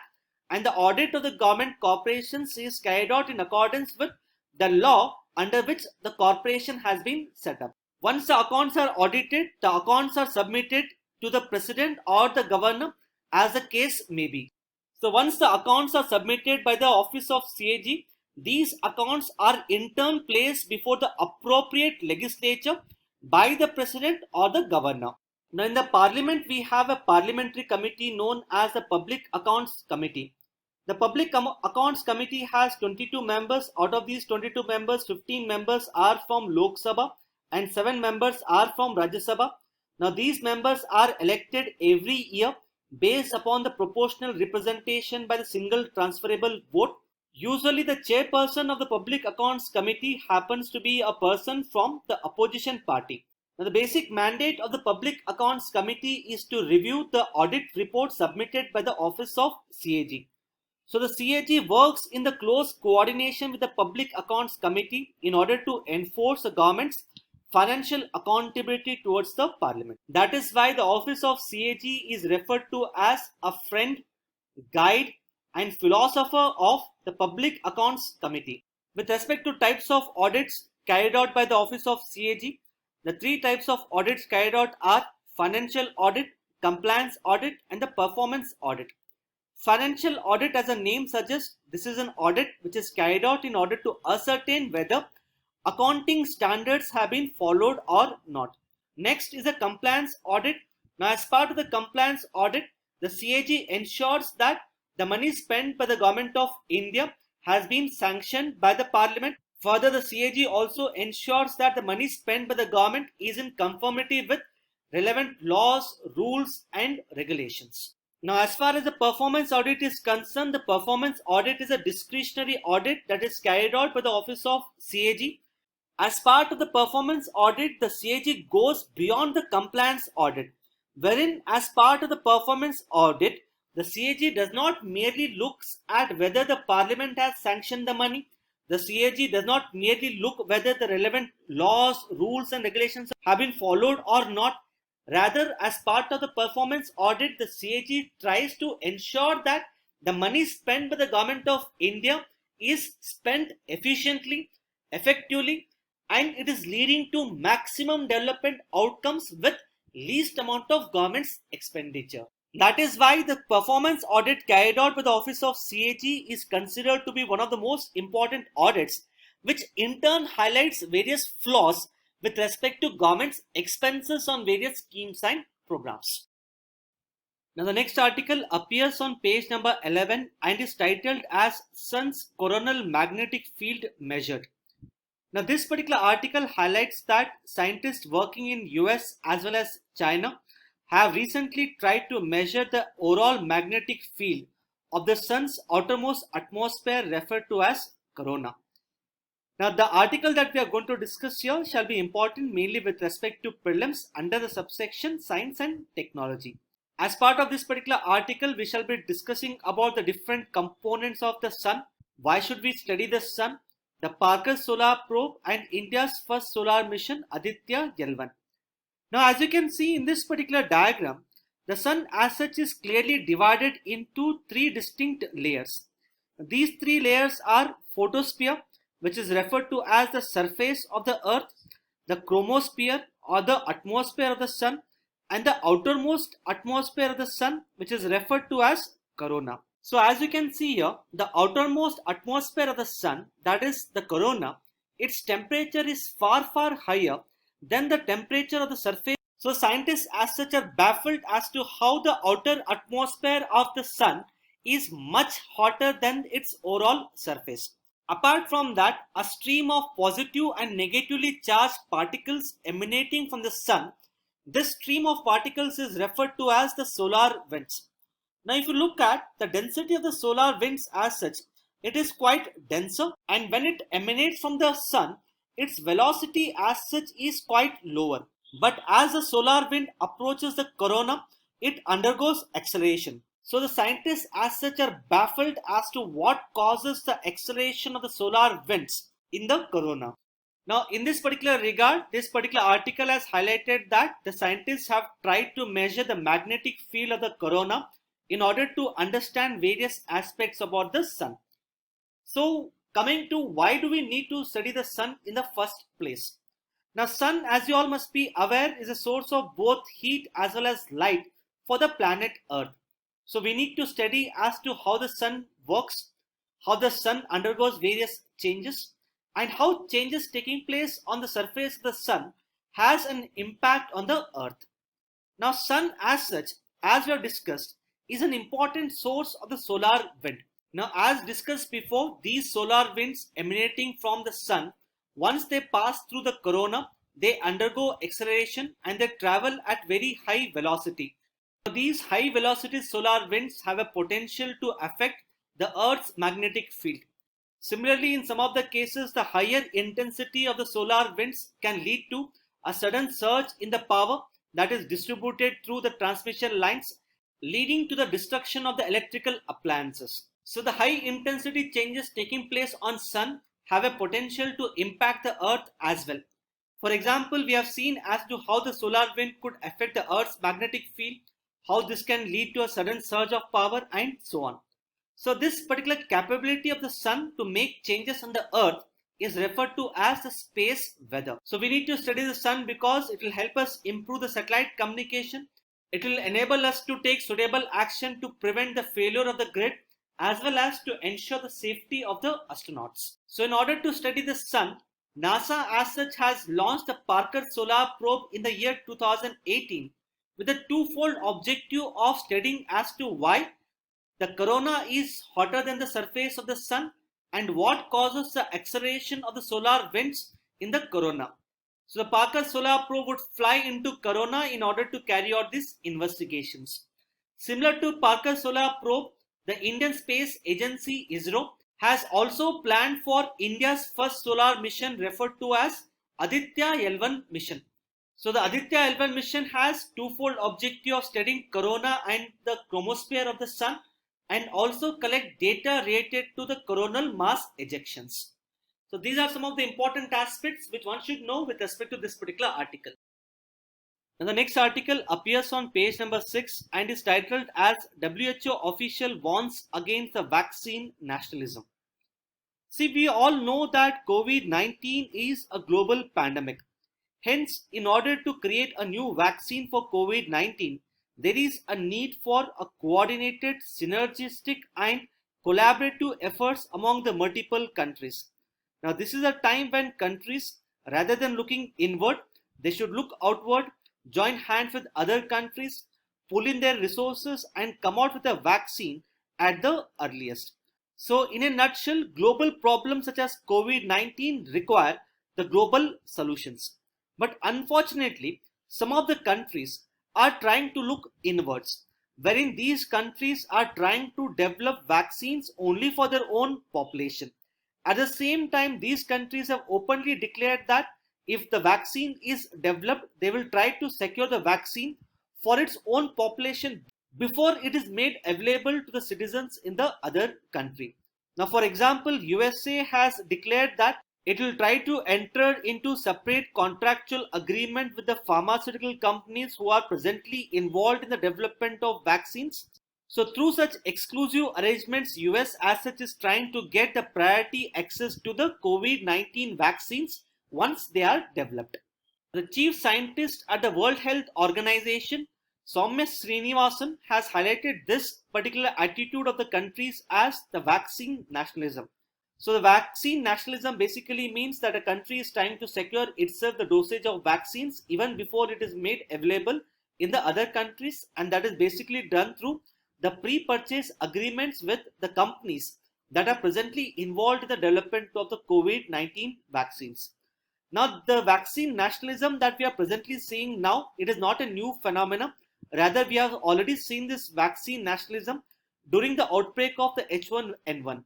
and the audit of the government corporations is carried out in accordance with the law under which the corporation has been set up. Once the accounts are audited, the accounts are submitted to the president or the governor as the case may be. So once the accounts are submitted by the office of CAG, these accounts are in turn placed before the appropriate legislature by the president or the governor. Now in the parliament, we have a parliamentary committee known as the Public Accounts Committee. The Public Accounts Committee has 22 members. Out of these 22 members, 15 members are from Lok Sabha and 7 members are from Rajya Sabha. Now these members are elected every year based upon the proportional representation by the single transferable vote. Usually the chairperson of the Public Accounts Committee happens to be a person from the opposition party. Now, the basic mandate of the Public Accounts Committee is to review the audit report submitted by the office of CAG. So the CAG works in the close coordination with the Public Accounts Committee in order to enforce the government's financial accountability towards the parliament. That is why the office of CAG is referred to as a friend, guide and philosopher of the Public Accounts Committee. With respect to types of audits carried out by the office of CAG, the 3 types of audits carried out are financial audit, compliance audit and the performance audit. Financial audit, as the name suggests, this is an audit which is carried out in order to ascertain whether accounting standards have been followed or not. Next is a compliance audit. Now as part of the compliance audit, the CAG ensures that the money spent by the government of India has been sanctioned by the parliament. Further, the CAG also ensures that the money spent by the government is in conformity with relevant laws, rules and regulations. Now, as far as the performance audit is concerned, the performance audit is a discretionary audit that is carried out by the office of CAG. As part of the performance audit, the CAG goes beyond the compliance audit, wherein as part of the performance audit, the CAG does not merely look at whether the parliament has sanctioned the money. The CAG does not merely look whether the relevant laws, rules and regulations have been followed or not. Rather, as part of the performance audit, the CAG tries to ensure that the money spent by the government of India is spent efficiently, effectively, and it is leading to maximum development outcomes with least amount of government's expenditure. That is why the performance audit carried out by the office of CAG is considered to be one of the most important audits, which in turn highlights various flaws with respect to government's expenses on various schemes and programs. Now the next article appears on page number 11 and is titled as Sun's Coronal Magnetic Field Measured. Now this particular article highlights that scientists working in US as well as China have recently tried to measure the overall magnetic field of the sun's outermost atmosphere referred to as corona. Now the article that we are going to discuss here shall be important mainly with respect to prelims under the subsection Science and Technology. As part of this particular article, we shall be discussing about the different components of the sun, why should we study the sun, the Parker Solar Probe and India's first solar mission Aditya L1. Now as you can see in this particular diagram, the sun as such is clearly divided into 3 distinct layers. These 3 layers are photosphere, which is referred to as the surface of the earth, the chromosphere or the atmosphere of the sun, and the outermost atmosphere of the sun, which is referred to as corona. So as you can see here, the outermost atmosphere of the sun, that is the corona, its temperature is far higher than the temperature of the surface. So scientists as such are baffled as to how the outer atmosphere of the sun is much hotter than its overall surface. Apart from that, a stream of positive and negatively charged particles emanating from the sun, this stream of particles is referred to as the solar winds. Now, if you look at the density of the solar winds as such, it is quite denser, and when it emanates from the sun, its velocity as such is quite lower. But as the solar wind approaches the corona, it undergoes acceleration. So the scientists as such are baffled as to what causes the acceleration of the solar winds in the corona. Now, in this particular regard, this particular article has highlighted that the scientists have tried to measure the magnetic field of the corona in order to understand various aspects about the sun. So, coming to why do we need to study the sun in the first place? Now, sun, as you all must be aware, is a source of both heat as well as light for the planet Earth. So, we need to study as to how the sun works, how the sun undergoes various changes, and how changes taking place on the surface of the sun has an impact on the Earth. Now, sun as such, as we have discussed, is an important source of the solar wind. Now, as discussed before, these solar winds emanating from the sun, once they pass through the corona, they undergo acceleration and they travel at very high velocity. So these high velocity solar winds have a potential to affect the Earth's magnetic field. Similarly, in some of the cases, the higher intensity of the solar winds can lead to a sudden surge in the power that is distributed through the transmission lines, leading to the destruction of the electrical appliances. So the high intensity changes taking place on sun have a potential to impact the Earth as well. For example, we have seen as to how the solar wind could affect the Earth's magnetic field, how this can lead to a sudden surge of power, and so on. So this particular capability of the sun to make changes on the Earth is referred to as the space weather. So we need to study the sun because it will help us improve the satellite communication. It will enable us to take suitable action to prevent the failure of the grid as well as to ensure the safety of the astronauts. So in order to study the sun, NASA as such has launched the Parker Solar Probe in the year 2018 with a twofold objective of studying as to why the corona is hotter than the surface of the sun and what causes the acceleration of the solar winds in the corona. So the Parker Solar Probe would fly into corona in order to carry out these investigations. Similar to Parker Solar Probe, the Indian Space Agency ISRO has also planned for India's first solar mission referred to as Aditya L1 mission. So the Aditya L1 mission has twofold objective of studying corona and the chromosphere of the sun and also collect data related to the coronal mass ejections. So these are some of the important aspects which one should know with respect to this particular article. Now the next article appears on page number 6 and is titled as WHO official warns against the vaccine nationalism. See, we all know that COVID-19 is a global pandemic. Hence, in order to create a new vaccine for COVID-19, there is a need for a coordinated, synergistic and collaborative efforts among the multiple countries. Now, this is a time when countries, rather than looking inward, they should look outward, join hands with other countries, pull in their resources and come out with a vaccine at the earliest. So, in a nutshell, global problems such as COVID-19 require the global solutions. But unfortunately, some of the countries are trying to look inwards, wherein these countries are trying to develop vaccines only for their own population. At the same time, these countries have openly declared that if the vaccine is developed, they will try to secure the vaccine for its own population before it is made available to the citizens in the other country. Now, for example, USA has declared that it will try to enter into separate contractual agreement with the pharmaceutical companies who are presently involved in the development of vaccines. So through such exclusive arrangements, US as such is trying to get the priority access to the COVID-19 vaccines once they are developed. The chief scientist at the World Health Organization, Soumya Srinivasan has highlighted this particular attitude of the countries as the vaccine nationalism. So the vaccine nationalism basically means that a country is trying to secure itself the dosage of vaccines even before it is made available in the other countries, and that is basically done through the pre-purchase agreements with the companies that are presently involved in the development of the COVID-19 vaccines. Now, the vaccine nationalism that we are presently seeing now, it is not a new phenomenon. Rather, we have already seen this vaccine nationalism during the outbreak of the H1N1.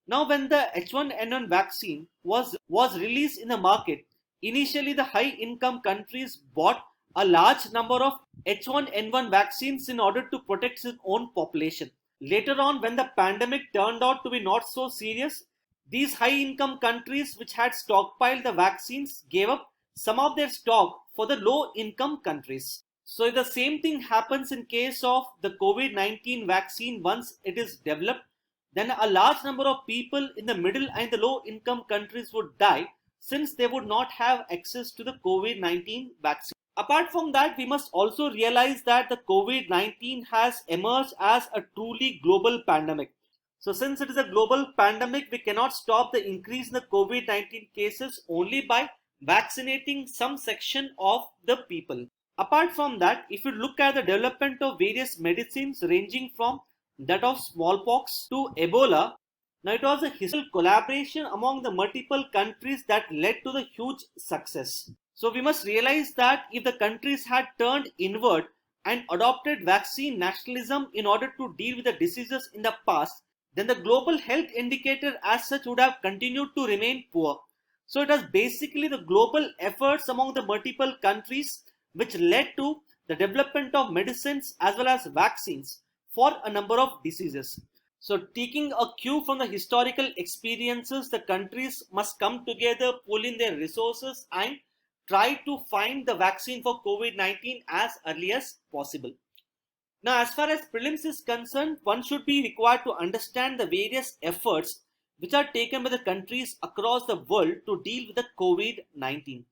Now, when the H1N1 vaccine was released in the market, initially the high income countries bought a large number of H1N1 vaccines in order to protect its own population. Later on, when the pandemic turned out to be not so serious, these high income countries which had stockpiled the vaccines gave up some of their stock for the low income countries. So the same thing happens in case of the COVID-19 vaccine. Once it is developed, then a large number of people in the middle and the low income countries would die, since they would not have access to the COVID-19 vaccine. Apart from that, we must also realize that the COVID-19 has emerged as a truly global pandemic. So since it is a global pandemic, we cannot stop the increase in the COVID-19 cases only by vaccinating some section of the people. Apart from that, if you look at the development of various medicines ranging from that of smallpox to Ebola, now it was a historical collaboration among the multiple countries that led to the huge success. So we must realize that if the countries had turned inward and adopted vaccine nationalism in order to deal with the diseases in the past, then the global health indicator as such would have continued to remain poor. So it was basically the global efforts among the multiple countries which led to the development of medicines as well as vaccines for a number of diseases. So taking a cue from the historical experiences, the countries must come together, pool in their resources and try to find the vaccine for COVID-19 as early as possible. Now, as far as prelims is concerned, one should be required to understand the various efforts which are taken by the countries across the world to deal with the COVID-19.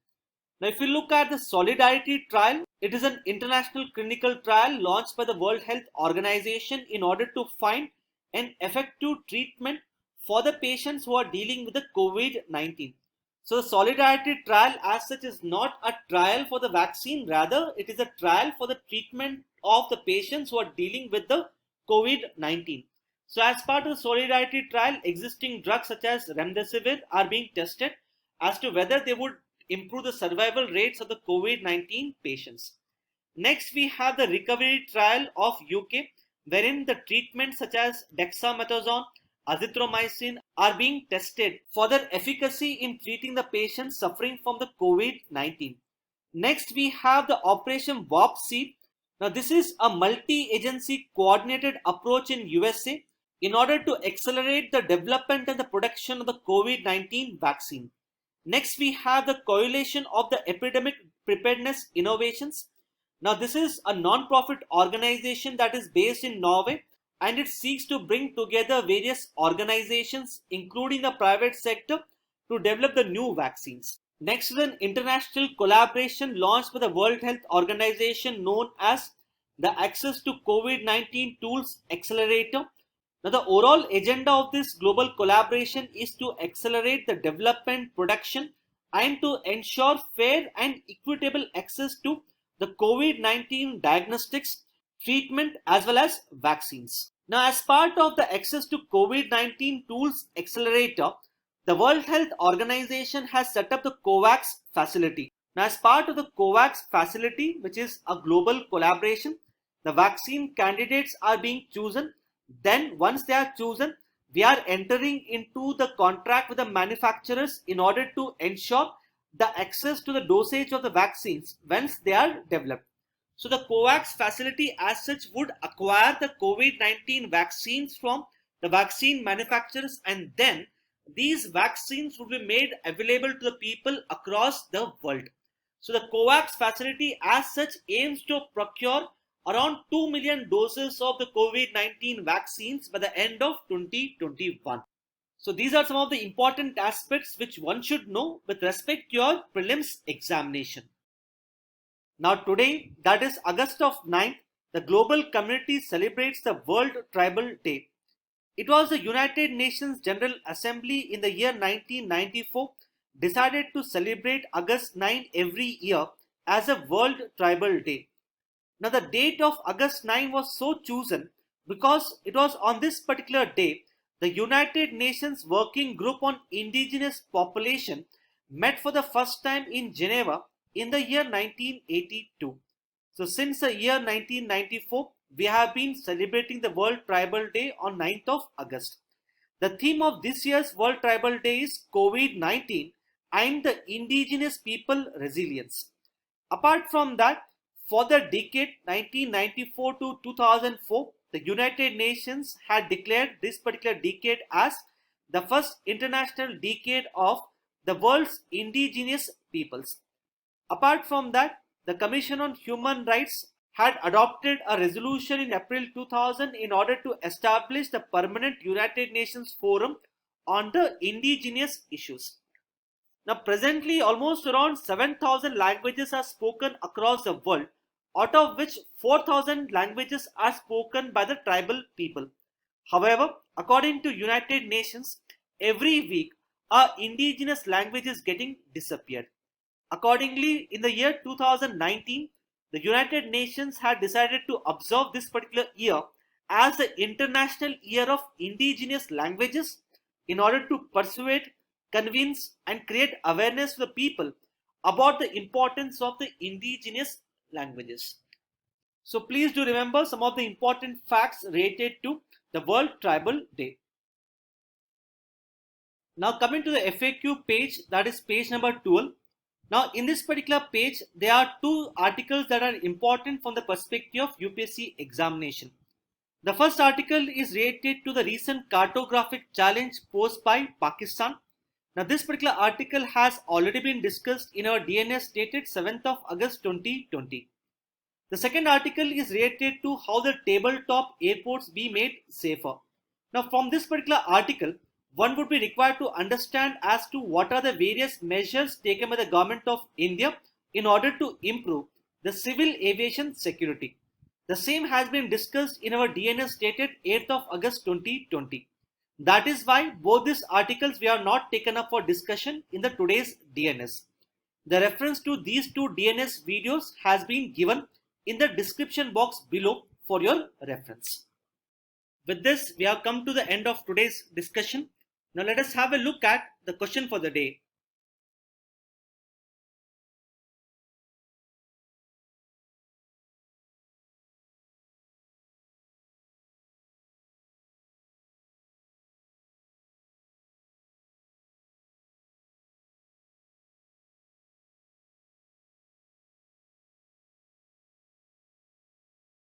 Now, if you look at the Solidarity Trial, it is an international clinical trial launched by the World Health Organization in order to find an effective treatment for the patients who are dealing with the COVID-19. So the Solidarity Trial as such is not a trial for the vaccine, rather it is a trial for the treatment of the patients who are dealing with the COVID-19. So as part of the Solidarity Trial, existing drugs such as Remdesivir are being tested as to whether they would improve the survival rates of the COVID-19 patients. Next, we have the Recovery Trial of UK, wherein the treatments such as dexamethasone, azithromycin are being tested for their efficacy in treating the patients suffering from the COVID-19. Next, we have the Operation Warp Speed. Now, this is a multi-agency coordinated approach in USA in order to accelerate the development and the production of the COVID-19 vaccine. Next, we have the Coalition of the Epidemic Preparedness Innovations. Now, this is a non-profit organization that is based in Norway, and it seeks to bring together various organizations, including the private sector, to develop the new vaccines. Next is an international collaboration launched by the World Health Organization known as the Access to COVID-19 Tools Accelerator. Now, the overall agenda of this global collaboration is to accelerate the development, production, and to ensure fair and equitable access to the COVID-19 diagnostics, treatment, as well as vaccines. Now, as part of the Access to COVID-19 Tools Accelerator, the World Health Organization has set up the COVAX facility. Now, as part of the COVAX facility, which is a global collaboration, the vaccine candidates are being chosen. Then once they are chosen, we are entering into the contract with the manufacturers in order to ensure the access to the dosage of the vaccines once they are developed. So the COVAX facility as such would acquire the COVID-19 vaccines from the vaccine manufacturers, and then these vaccines would be made available to the people across the world. So the COVAX facility as such aims to procure around 2 million doses of the COVID-19 vaccines by the end of 2021. So these are some of the important aspects which one should know with respect to your prelims examination. Now today, that is August of 9th, the global community celebrates the World Tribal Day. It was the United Nations General Assembly in the year 1994 decided to celebrate August 9 every year as a World Tribal Day. Now the date of August 9 was so chosen because it was on this particular day the United Nations Working Group on Indigenous Population met for the first time in Geneva in the year 1982. So since the year 1994, we have been celebrating the World Tribal Day on 9th of August. The theme of this year's World Tribal Day is COVID-19 and the indigenous people resilience. Apart from that, for the decade 1994 to 2004, the United Nations had declared this particular decade as the first international decade of the world's indigenous peoples. Apart from that, the Commission on Human Rights had adopted a resolution in April 2000 in order to establish the permanent United Nations Forum on the indigenous issues. Now presently almost around 7,000 languages are spoken across the world, out of which 4,000 languages are spoken by the tribal people. However, according to United Nations, every week our indigenous language is getting disappeared. Accordingly, in the year 2019, the United Nations had decided to observe this particular year as the International Year of Indigenous Languages in order to persuade, convince and create awareness to the people about the importance of the indigenous languages. So please do remember some of the important facts related to the World Tribal Day. Now coming to the FAQ page, that is page number 12. Now in this particular page, there are two articles that are important from the perspective of UPSC examination. The first article is related to the recent cartographic challenge posed by Pakistan. Now this particular article has already been discussed in our DNS dated 7th of August 2020. The second article is related to how the tabletop airports be made safer. Now from this particular article, one would be required to understand as to what are the various measures taken by the government of India in order to improve the civil aviation security. The same has been discussed in our DNS dated 8th of August 2020. That is why both these articles we are not taken up for discussion in the today's DNS. The reference to these two DNS videos has been given in the description box below for your reference. With this, we have come to the end of today's discussion. Now let us have a look at the question for the day.